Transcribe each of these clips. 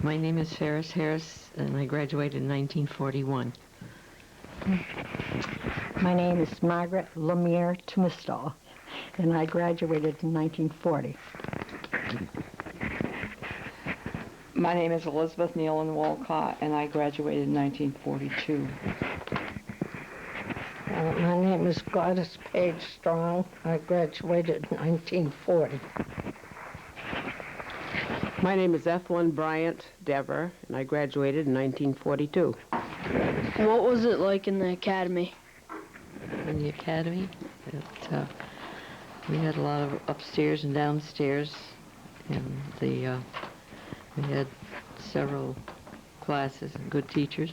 My name is Ferris Harris, and I graduated in 1941. My name is Margaret Lemire Timistall, and I graduated in 1940. My name is Elizabeth Nealon Walcott, and I graduated in 1942. My name is Gladys Page Strong. I graduated in 1940. My name is Ethelyn Bryant Dever, and I graduated in 1942. What was it like in the academy? In the academy, we had a lot of upstairs and downstairs, and we had several classes and good teachers.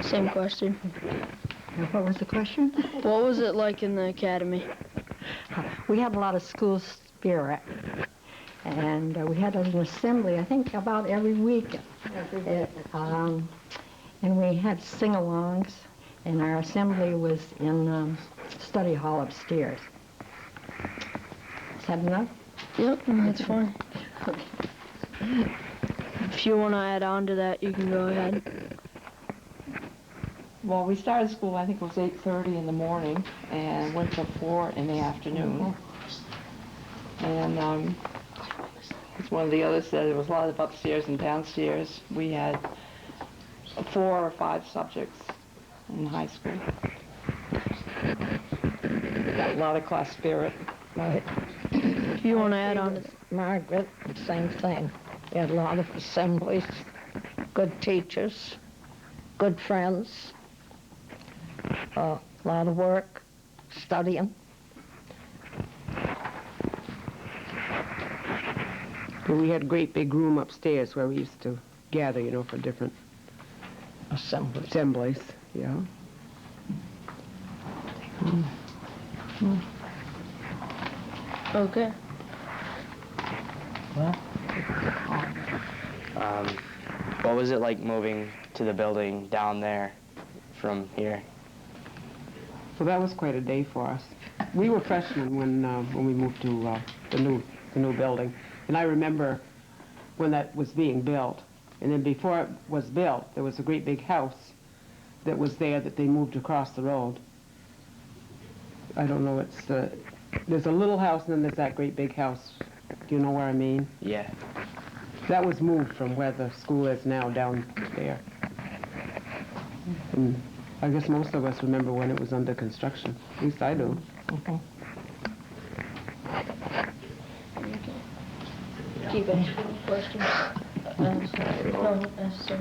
Same question. What was the question? What was it like in the academy? We had a lot of school spirit, and we had an assembly, I think, about every week. And we had sing-alongs, and our assembly was in study hall upstairs. Is that enough? Yep, that's fine. If you want to add on to that, you can go ahead. Well, we started school, I think it was 8:30 in the morning, and went till 4 in the afternoon. And as one of the others said, there was a lot of upstairs and downstairs. We had 4 or 5 subjects in high school. Got a lot of class spirit. Right. If you want to add on to that. Margaret, same thing. We had a lot of assemblies, good teachers, good friends, a lot of work, studying. We had a great big room upstairs where we used to gather, you know, for different assemblies. Yeah. Okay. What was it like moving to the building down there from here? So that was quite a day for us. We were freshmen when we moved to the new building, and I remember when that was being built. And then before it was built, there was a great big house that was there that they moved across the road. I don't know. There's a little house, and then there's that great big house. Do you know where I mean? Yeah. That was moved from where the school is now down there. And I guess most of us remember when it was under construction. At least I do. Keep it. Questions? You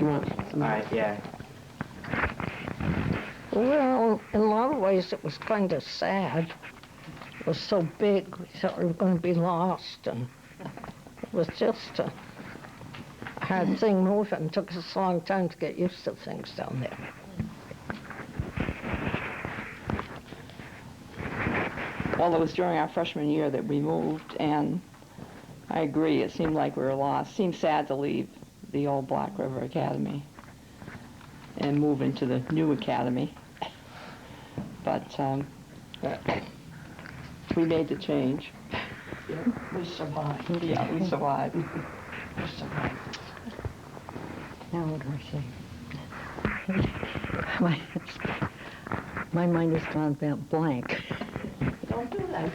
want some? All right, yeah. Well, in a lot of ways it was kind of sad. It was so big, we thought we were going to be lost, and it was just a hard thing moving. It took us a long time to get used to things down there. Well, it was during our freshman year that we moved, and I agree, it seemed like we were lost. It seemed sad to leave the old Black River Academy and move into the new academy. But we made the change. Yeah, we survived. Yeah, we survived. We survived. Now what do I say? My mind has gone blank. Don't do that.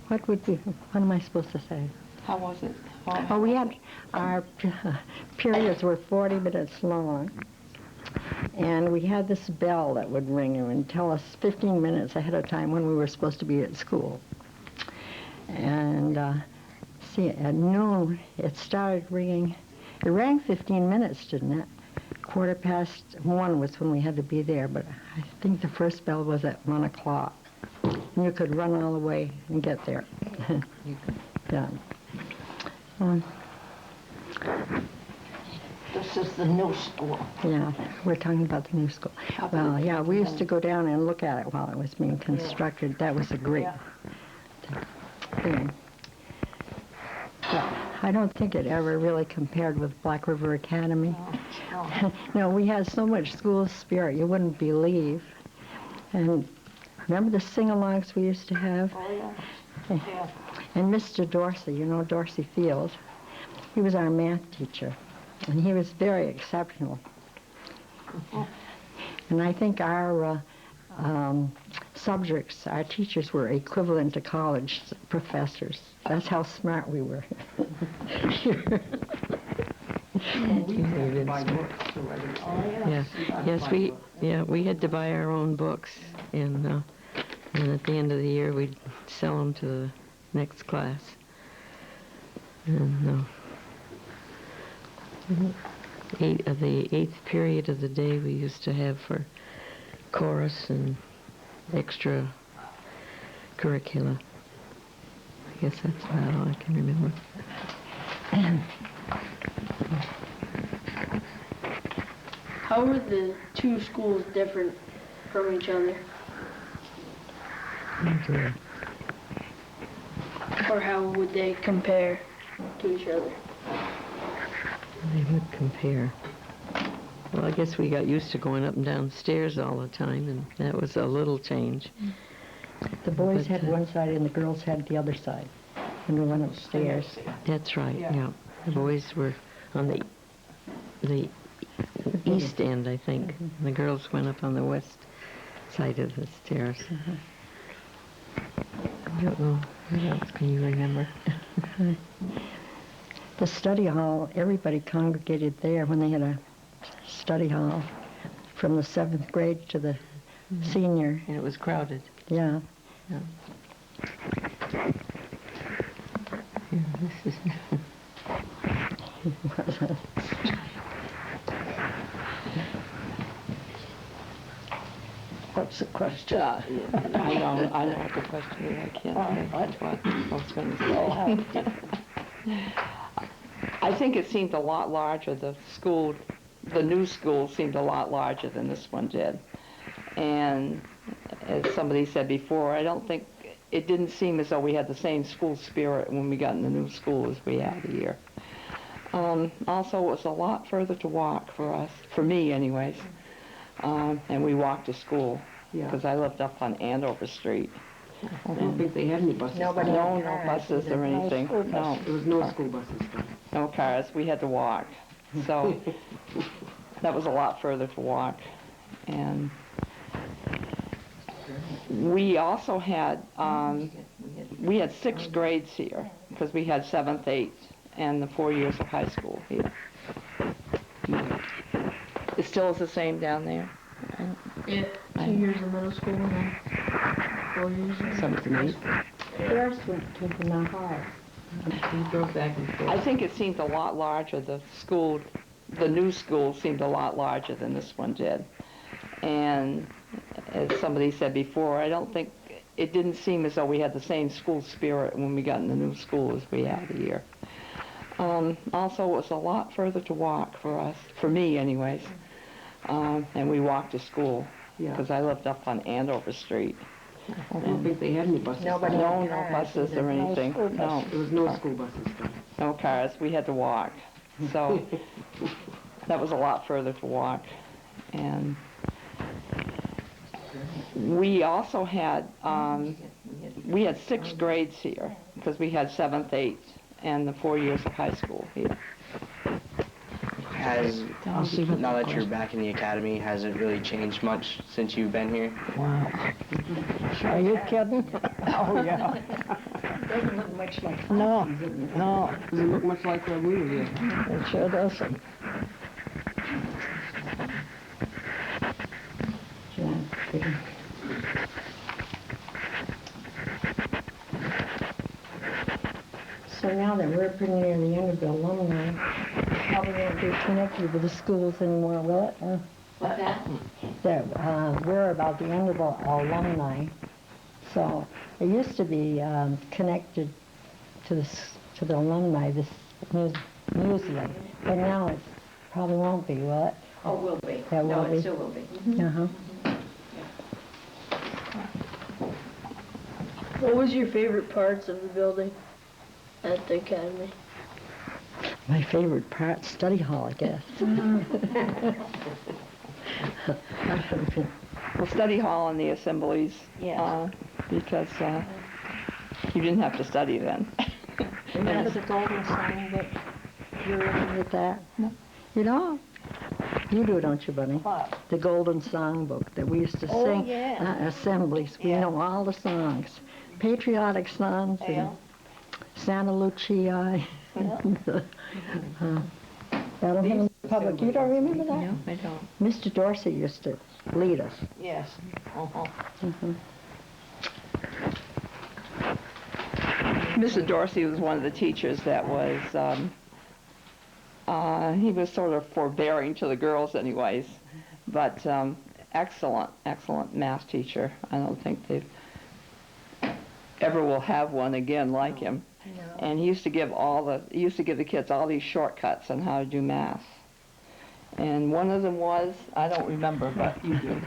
What am I supposed to say? How was it? Oh, we had, our periods were 40 minutes long, and we had this bell that would ring and tell us 15 minutes ahead of time when we were supposed to be at school. And see, at noon, it started ringing. It rang 15 minutes, didn't it? 1:15 was when we had to be there, but I think the first bell was at 1 o'clock. And you could run all the way and get there. Yeah. This is the new school. Yeah, we're talking about the new school. Well, yeah, we used to go down and look at it while it was being constructed. That was a great thing. But I don't think it ever really compared with Black River Academy. No, we had so much school spirit, you wouldn't believe. And Remember the sing-alongs we used to have? Oh, yeah. And Mr. Dorsey, you know Dorsey Field, he was our math teacher, and he was very exceptional. And I think our subjects, our teachers were equivalent to college professors. That's how smart we were. We had to buy our own books, and at the end of the year we'd sell them to the next class. And the eighth period of the day we used to have for chorus and extra curricula. I guess that's about all I can remember. How were the two schools different from each other? Okay. Or how would they compare to each other? They would compare. Well, I guess we got used to going up and down stairs all the time, and that was a little change. The boys But, had one side and the girls had the other side when we went upstairs. That's right, yeah. The boys were on the east end, I think. And the girls went up on the west side of the stairs. I don't know. What else can you remember? The study hall, everybody congregated there when they had a study hall from the 7th grade to the senior. And it was crowded. Yeah. Yeah, this is What's the question? I know what the question is. I can't think what I was going to say. I think it seemed a lot larger. The new school seemed a lot larger than this one did. And as somebody said before, it didn't seem as though we had the same school spirit when we got in the new school as we had here. Also, it was a lot further to walk for us, for me anyways. And we walked to school because I lived up on Andover Street. I don't think they had any buses. No buses or anything. No, There was no school buses. no cars. We had to walk. So that was a lot further to walk. And we also had, we had 6 grades here because we had 7th, 8th, and the 4 years of high school here. It still is the same down there? Yeah, 2 years of middle school and then 4 years of 7th and 8th. There's went to the hall. we drove back and forth. I think it seemed a lot larger. The new school seemed a lot larger than this one did. And as somebody said before, it didn't seem as though we had the same school spirit when we got in the new school as we had here. Also, it was a lot further to walk for us, for me anyways. And we walked to school because I lived up on Andover Street. I don't think they had any buses. No buses or anything. No, There was no school buses. no cars. We had to walk. So that was a lot further to walk. And we also had, we had 6 grades here because we had 7th, 8th, and the 4 years of high school here. Now that you're back in the academy, has it really changed much since you've been here? Wow. Are you kidding? Oh, yeah. Doesn't look much like No, no, Doesn't look much like where we were here. it sure doesn't. So now that we're pretty near the end of the alumni, probably won't be connected with the schools anymore, will it? What's that? That we're about the end of the alumni, so it used to be connected to the alumni, this museum, but now it probably won't be, will it? Oh, will be. That No, will it be. still will be. Uh-huh. What was your favorite parts of the building at the academy? My favorite part, study hall, I guess. the study hall and the assemblies. Yes. Because you didn't have to study then. Remember the golden songbook? You remember that? No. You know? You do, don't you, Bunny? What? The golden songbook that we used to Oh, sing yeah. assemblies. We Yeah. know all the songs. Patriotic songs Yeah. and Santa Lucia. Alumni Public. You don't remember that? No, I don't. Mr. Dorsey used to lead us. Yes. Uh-huh. Mr. Dorsey was one of the teachers that was, he was sort of forbearing to the girls anyways, but excellent, excellent math teacher. I don't think they ever will have one again like him. And he used to give the kids all these shortcuts on how to do math. And one of them was, I don't remember, but you do.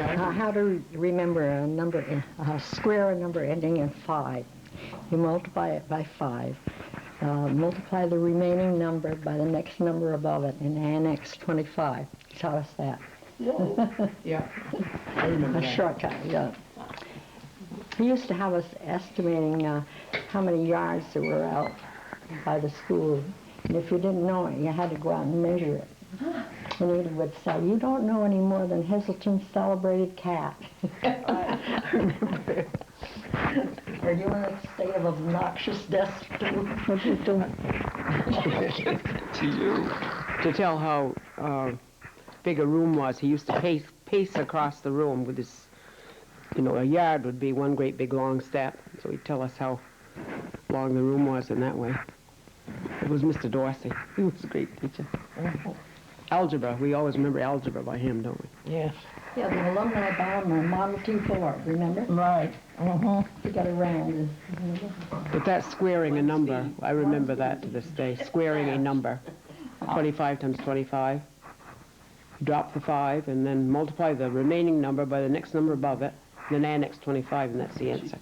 How to remember a number, square a number ending in 5. You multiply it by 5. Multiply the remaining number by the next number above it and annex 25. Tell us that. Yeah. I remember A that. shortcut, yeah. He used to have us estimating how many yards there were out by the school. And if you didn't know it, you had to go out and measure it. And he would say, you don't know any more than Heselton's celebrated cat. I remember. Are you in a state of obnoxiousness too? What are you doing? To you. To tell how big a room was, he used to pace across the room with his, a yard would be one great big long step. So he'd tell us how long the room was in that way. It was Mr. Dorsey. He was a great teacher. Algebra, we always remember algebra by him, don't we? Yes. Yeah, the alumni bomber, Model T4, remember? Right. Uh-huh. He got around. But that squaring a number, I remember that to this day. Squaring a number, 25 times 25. Drop the 5 and then multiply the remaining number by the next number above it, then annex 25, and that's the answer.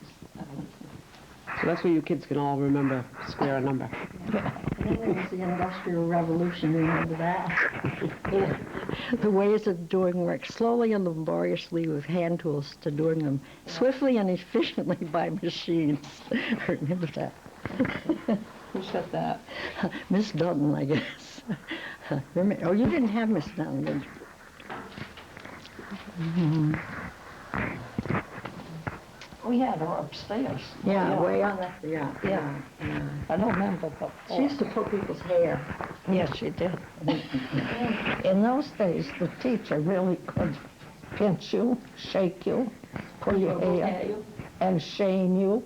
So that's where you kids can all remember square a number. And then there was the Industrial Revolution, remember that? The ways of doing work, slowly and laboriously with hand tools to doing them swiftly and efficiently by machines. Remember that? Who said that? Miss Dutton, I guess. Remember, oh, you didn't have Miss Dutton, did you? We had her upstairs. Yeah, way on the, yeah. I don't remember, but She used to pull people's hair. yes, she did. In those days, the teacher really could pinch you, shake you, pull your hair, and shame you,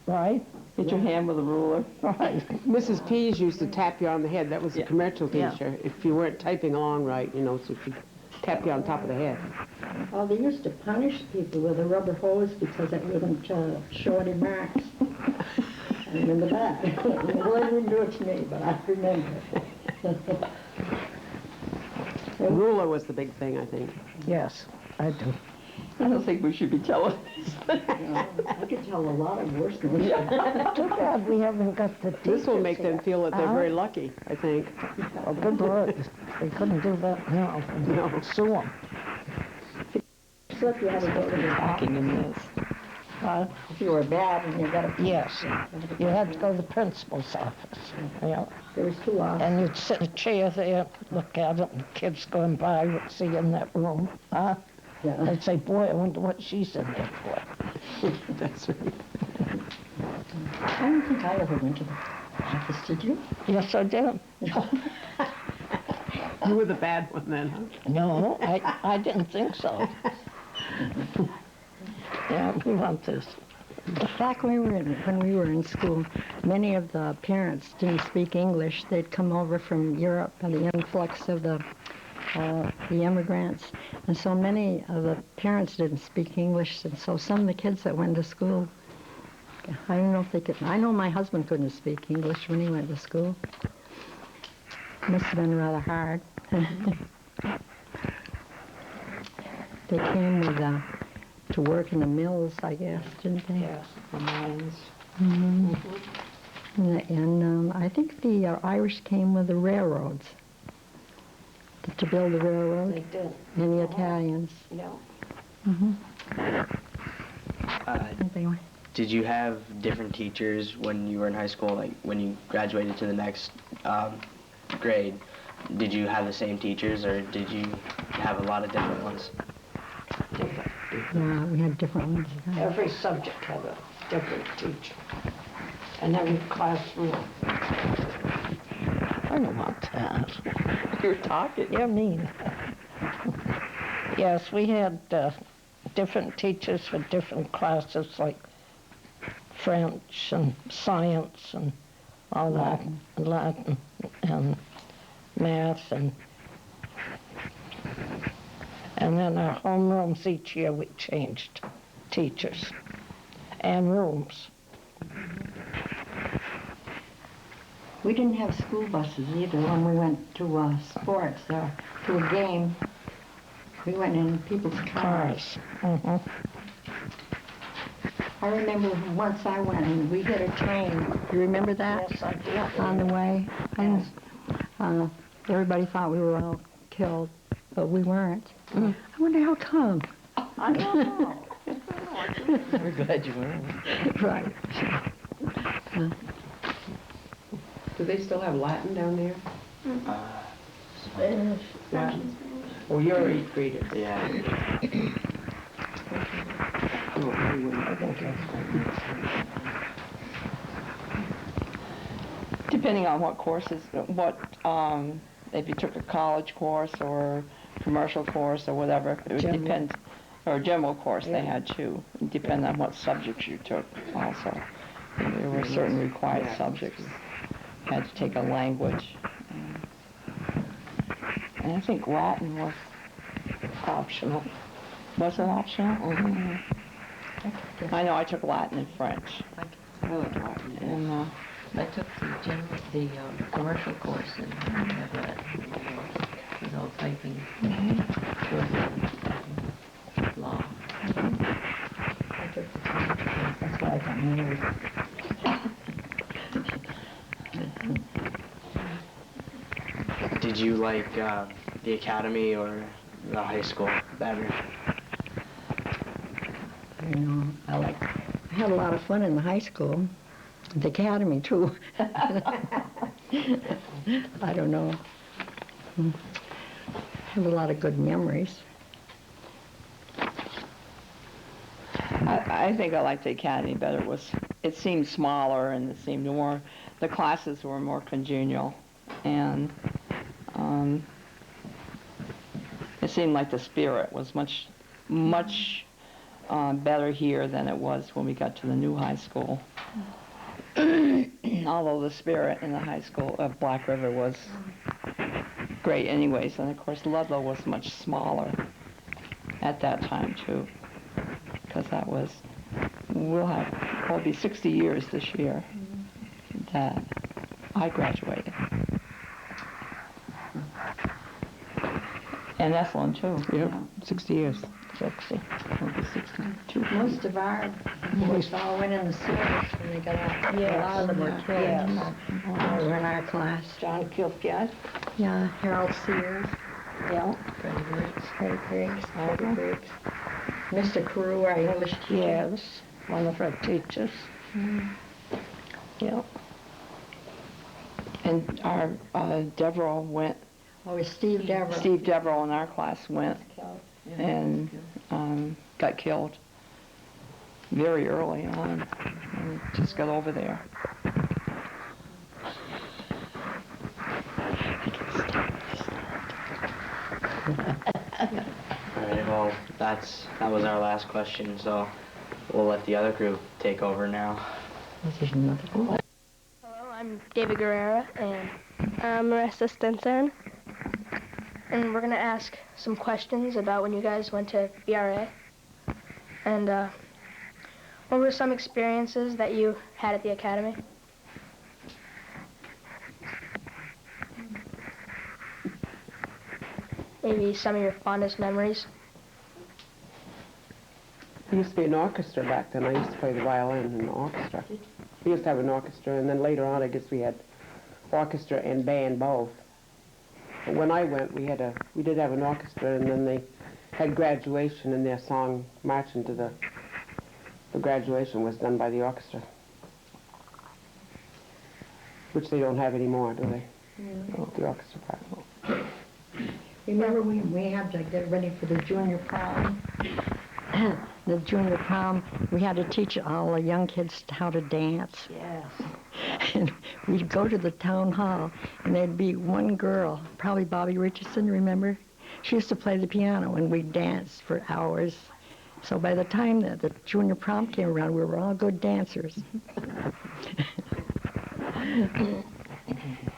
right? Hit your hand with a ruler. Right. Mrs. Pease used to tap you on the head. That was a commercial Yeah. teacher. If you weren't typing along right, so she'd tap you on top of the head. Oh, they used to punish people with a rubber hose because it wouldn't show any marks. I remember that. Well, they didn't do it to me, but I remember. The ruler was the big thing, I think. Yes, I do. I don't think we should be telling these things. I could tell a lot of worse things. Too bad we haven't got the teachers This will make them here. feel that they're very lucky, I think. Oh, good Lord. They couldn't do that now. No. Sue them. Except you had to go to the doctor. Talking in this. If you were bad and you got a... Yes. You had to go to the principal's office. Yeah. There was 2 hours. And you'd sit in a chair there, look at it, and kids going by would see you in that room. Yeah. They'd say, boy, I wonder what she's in there for. That's right. I don't think I ever went to the office, did you? Yes, I did. You were the bad one then, huh? No, I didn't think so. Yeah, we want this. Back when we were in school, many of the parents didn't speak English. They'd come over from Europe and the influx of the immigrants. And so many of the parents didn't speak English. And so some of the kids that went to school, I don't know if they could. I know my husband couldn't speak English when he went to school. Must have been rather hard. They came with to work in the mills, I guess, didn't they? Yes, The mines. And I think the Irish came with the railroads to build the railroad, they did. and the Italians. Yeah. Anyway. Did you have different teachers when you were in high school, like when you graduated to the next grade? Did you have the same teachers, or did you have a lot of different ones? Yeah, we had different ones. Every subject had a different teacher. And every classroom. I know about that. You're talking. You're mean. Yes, we had different teachers for different classes, like French and science and all that, Latin and math, and then our homerooms each year we changed teachers and rooms. We didn't have school buses either when we went to sports or to a game. We went in people's cars. Mm-hmm. I remember once I went and we hit a train. You remember that? Yes, I do. On the way. And everybody thought we were all killed, but we weren't. I wonder how come. I don't know. We're glad you weren't. Right. Do they still have Latin down there? Spanish. Yeah. Oh, you're 8th graders. Yeah. Oh, I wouldn't. Depending on what courses, if you took a college course or commercial course or whatever, it would depend, or a general course they had too. It depended on what subjects you took also. There were certain required subjects. You had to take a language. And I think Latin was optional. Was it optional? Mm-hmm. I know I took Latin and French. I like Latin. And I took the commercial course and had that. It was all typing. Law. I took the time. That's why I got married. Did you like the academy or the high school better? You know, I had a lot of fun in the high school. The academy, too. I don't know. Had a lot of good memories. I think I liked the academy better. It seemed smaller and it seemed more, the classes were more congenial, and it seemed like the spirit was much better here than it was when we got to the new high school. Although the spirit in the high school of Black River was great anyways, and of course Ludlow was much smaller at that time too, because that was, it'll be 60 years this year that I graduated. And Ethelyn too. Yep, 60 years. 60. It'll be 62. Most of our boys all went in the service when they got out. A lot of them were killed. Yes. They were in our class. John Kilpiat. Yeah, Harold Sears, Yeah. Freddie Griggs, Mr. Carew, our English teacher. Yes. One of our teachers. Yeah. And our Devereaux went, Oh, it's Steve Devereux. Steve Devereaux in our class went and got killed very early on, and just got over there. All right, well, that was our last question, so we'll let the other group take over now. Hello, I'm David Guerrera, and I'm Marissa Stinson. And we're going to ask some questions about when you guys went to BRA. And what were some experiences that you had at the academy? Maybe some of your fondest memories. There used to be an orchestra back then. I used to play the violin in the orchestra. We used to have an orchestra, and then later on, I guess we had orchestra and band both. But when I went, we did have an orchestra, and then they had graduation, and their song marching to the graduation was done by the orchestra, which they don't have anymore, do they? The orchestra part. Remember we had to get ready for the junior prom? The junior prom, we had to teach all the young kids how to dance. Yes. And we'd go to the town hall, and there'd be one girl, probably Bobby Richardson, remember? She used to play the piano, and we'd dance for hours. So by the time that the junior prom came around, we were all good dancers.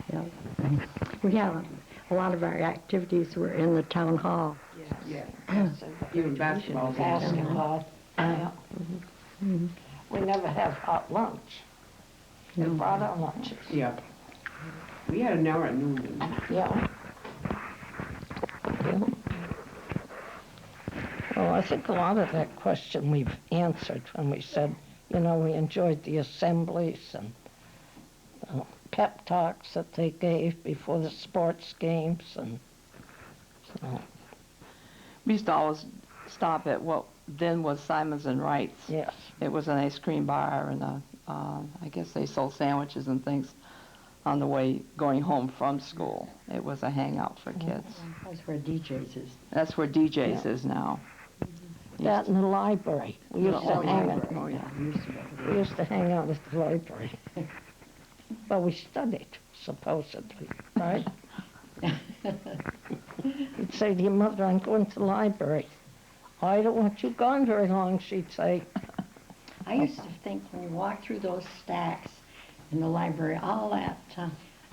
Yeah. We had a lot of our activities were in the town hall. Yeah. Even basketball. Basketball. Yeah. We never have hot lunch. We brought our lunches. Yeah. We had an hour at noon, didn't we? Yeah. Well, I think a lot of that question we've answered when we said, you know, we enjoyed the assemblies and pep talks that they gave before the sports games, and so, We used to always stop at what then was Simon's and Wright's. yes. It was an ice cream bar, and I guess they sold sandwiches and things on the way going home from school. It was a hangout for kids. That's where DJs is. That's where DJ's is now. That in the library. We used to hang out. Oh, yeah. We used to hang out at the library. Well, we studied, supposedly, right? You'd say to your mother, I'm going to the library. I don't want you gone very long, she'd say. I used to think when you walk through those stacks in the library, all that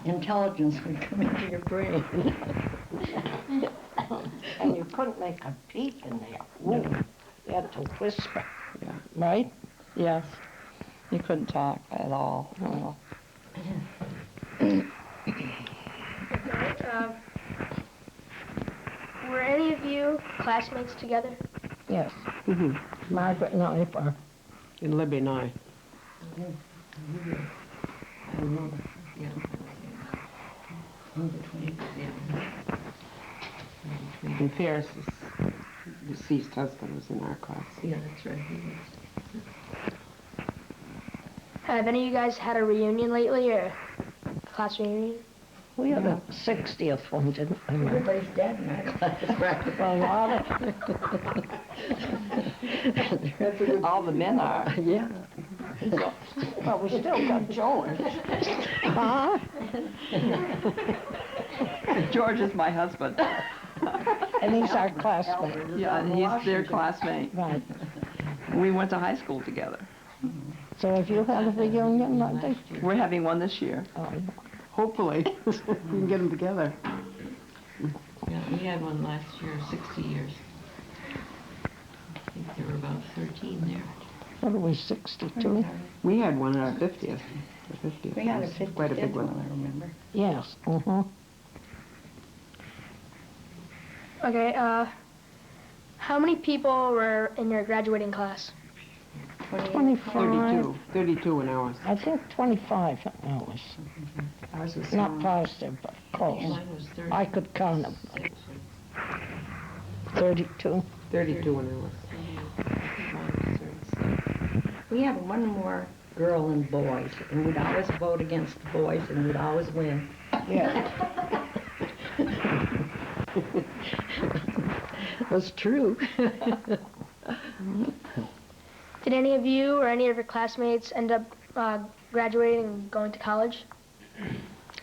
intelligence would come into your brain. And you couldn't make a peep in there. Ooh, you had to whisper, Yeah. right? Yes. You couldn't talk at all. No. Were any of you classmates together? Yes. Mm-hmm. Margaret and I were. And Libby and I. And Ferris's deceased husband was in our class. Yeah, that's right. Have any of you guys had a reunion lately, or a class reunion? We had a 60th one, didn't we? Margaret? Everybody's dead in our class, right? Well, a lot of, All the men are. Yeah. well, we still got George. Huh? George is my husband. And he's our classmate. Yeah, and he's their classmate. Right. We went to high school together. So have you had a reunion, Monday? We're having one this year. Oh, Hopefully, we can get them together. Yeah, we had one last year, 60 years. I think there were about 13 there. what are we, 62? We had one at our 50th. The 50th. We had a was 50th quite a big one, one. I remember. Yes, Okay, how many people were in your graduating class? 25. 32 in ours. I think 25 hours. Ours was Not positive, but close. Mine was 30. I could count them. 32. 32 in ours. Mine was 36. We had one more girl and boys, and we'd always vote against the boys, and we'd always win. Yeah. That's true. Did any of you or any of your classmates end up graduating and going to college?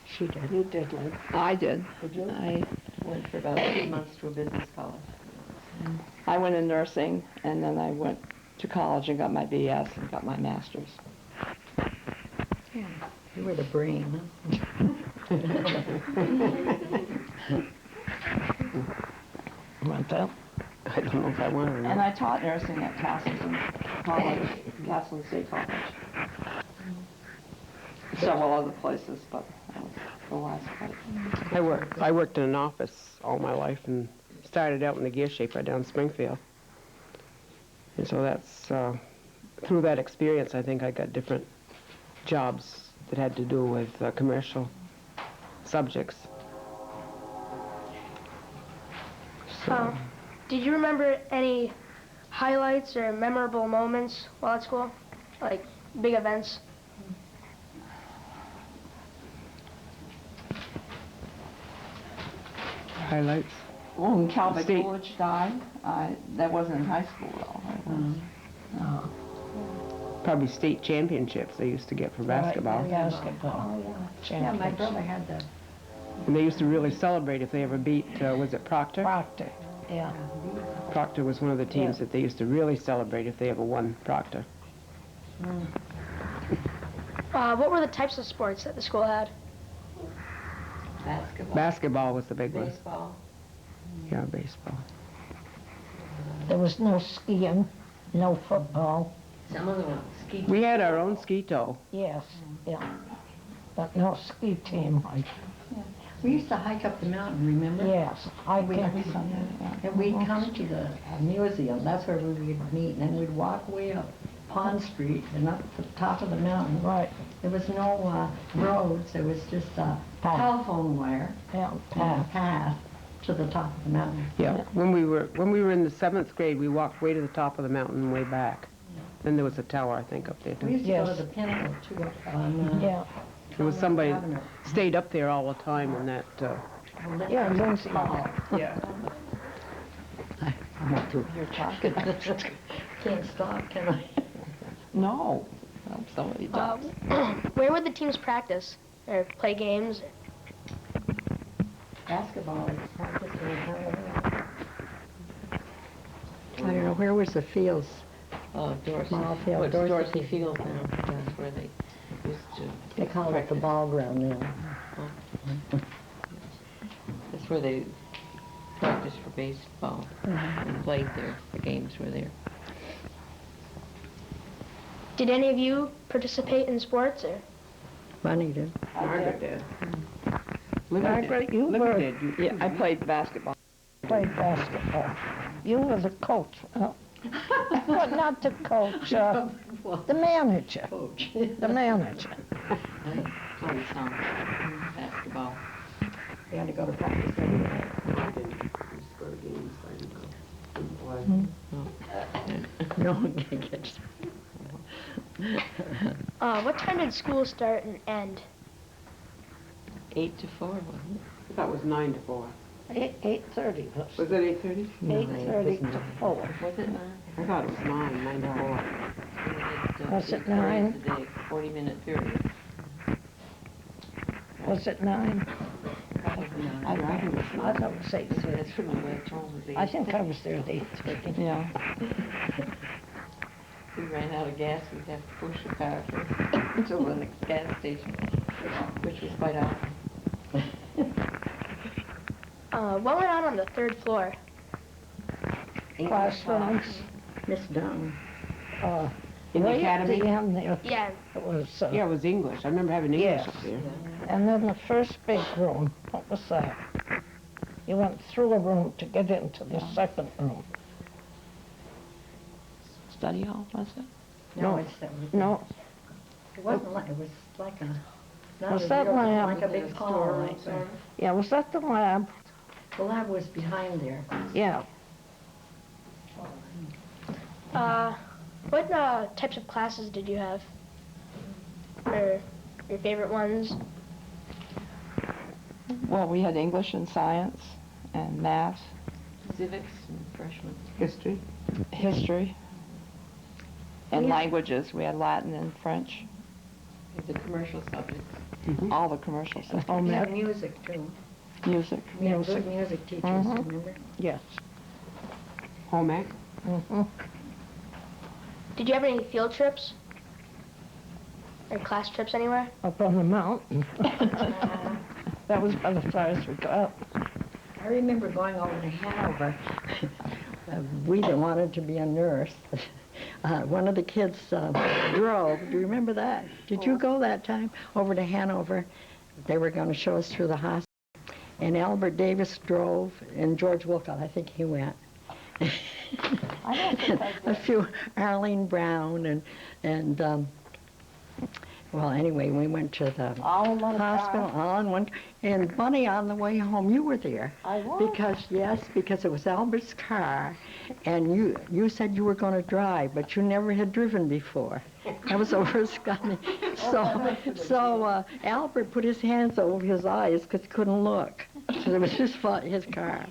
She did. You did, Lynn. I did. I went for about 3 months to a business college. I went in nursing, and then I went to college and got my BS and got my master's. You were the brain, huh? Want that? I don't know if I want to. And I taught nursing at Castleton College, Castleton State College. Several other places, but that was the last place. I worked in an office all my life and started out in the gear shaper down in Springfield. And so that's, through that experience, I think I got different jobs that had to do with commercial subjects. So, Did you remember any highlights or memorable moments while at school? Like big events? Highlights. Well, when Calvert State. Village died, that wasn't in high school though. It was, no. Probably state championships they used to get for basketball. Basketball. Yeah, my brother had that. And they used to really celebrate if they ever beat, was it Proctor? Proctor, yeah. Proctor was one of the teams that they used to really celebrate if they ever won Proctor. What were the types of sports that the school had? Basketball was the big one. Yeah, baseball. There was no skiing, no football. Some of them ski. We had our own skeeto. Yes, yeah. But no ski team. We used to hike up the mountain, remember? Yes, I We- can. And we'd come to the museum, that's where we would meet, and then we'd walk way up Pond Street and up to the top of the mountain. Right, There was no roads, there was just a telephone wire yeah, and a path to the top of the mountain. Yeah. When we were in the 7th grade, we walked way to the top of the mountain and way back. Then there was a tower, I think, up there We too. used to go to Yes. the Pinnacle too, up on yeah. There was somebody Avenue. stayed up there all the time in that. Yeah, Lindsay Hall. Yeah. You're talking. Can't stop, can I? No. No, somebody does. Where would the teams practice or play games? Basketball is practiced in I don't know, where was the fields? Dorothy. Small field, What's Dorothy Dorothy Field now? That's where they used to. They call it the ball ground now. That's where they practiced for baseball and played there. The games were there. Did any of you participate in sports or? Bunny did. Margaret did. Margaret, you Libby were, did. Yeah, I played basketball. played basketball. You were the coach. But not the coach, the manager. Coach. The manager. Played some basketball. We had to go to practice every day. No one can catch What time did school start and end? 8 to 4, wasn't I thought it was 9 to 4. 8:30 was. Was it 8:30? 8:30 to 4. it? Was it 9? I thought it was 9 to 4. We had, Was it 8 periods 9? a day, 40-minute period. Was it 9? I think it was I thought it was 8:30. That's from my way home was 8. I think I was there at 8:30. Yeah. If we ran out of gas, we'd have to push the car to the next gas station, which was quite often. What went on the third floor? Classrooms. Miss Dunn. In the Way at academy? the end there, Yeah. it was, Yeah, it was English. I remember having English Yes. up there. and then the first big room, what was that? You went through a room to get into the second room. Study hall, was it? No, No, it wasn't like, it was like a, not Was a that real, lab? like a big hall. Like yeah, was that the lab? the lab was behind there. Yeah. What types of classes did you have? Or your favorite ones? Well, we had English and science and math, Civics and freshmen. History. history, and languages. We had Latin and French, The commercial subjects. all the commercial stuff. Oh, We Matt? had music too. Music. We had good music teachers, remember? Yes. Home ec. Mm-hmm. Did you have any field trips? Or class trips anywhere? Up on the mountain. That was by the far as we got. I remember going over to Hanover. We didn't wanted to be a nurse. One of the kids drove. Do you remember that? Did you go that time over to Hanover? They were going to show us through the hospital. And Albert Davis drove, and George Wilcott, I think he went. A few, Arlene Brown, and Well, anyway, we went to the All in one hospital car? all in one. And Bunny, on the way home, you were there. I was. Because it was Albert's car, and you said you were going to drive, but you never had driven before. That was over Scotty. So Albert put his hands over his eyes because he couldn't look. So it was his car.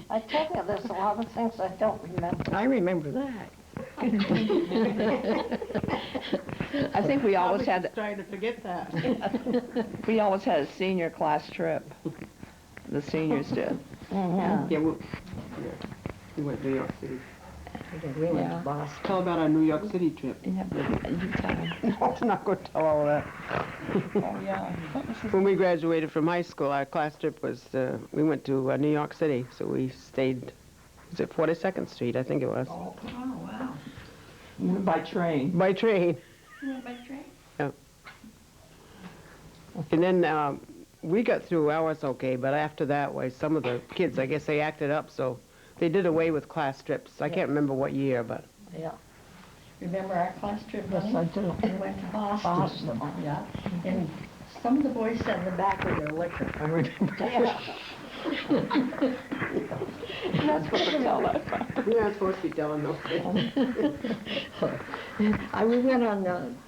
I tell you, there's a lot of things I don't remember. I remember that. I think we always I had, was trying to forget that. we always had a senior class trip. The seniors did. Mhm. Yeah, we went to New York City. We went Yeah. to Boston. Tell about our New York City trip. Yeah, but you tell 'em. I'm not going to tell all that. Oh, yeah. When we graduated from high school, our class trip was, we went to New York City, so we stayed, was it 42nd Street, I think it was. Oh, wow. By train. By train. By train? Yeah. And then we got through ours okay, but after that, some of the kids, I guess they acted up, so they did away with class trips. I can't remember what year, but Yeah. Remember our class trip? Yes, Bunny? I do. We went to Boston. Yeah. And some of the boys sat in the back with their liquor. I remember. That's what they tell us. you're not supposed to be telling those kids. We went on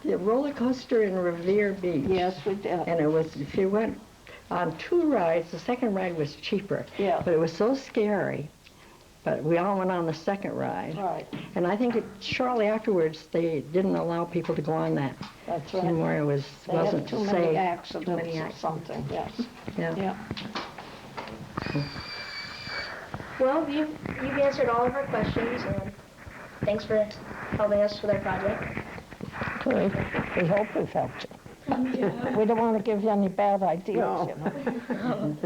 the roller coaster in Revere Beach. Yes, we did. And it was, if you went on 2 rides, the second ride was cheaper. Yeah. But it was so scary. But we all went on the second ride. Right, And I think shortly afterwards, they didn't allow people to go on that that's right. anymore. It They had wasn't too safe. many accidents many or accidents. something, yes. Yeah. Yeah. Well, you've answered all of our questions, and thanks for helping us with our project. Good. We hope we've helped you. We don't want to give you any bad ideas, No. you know.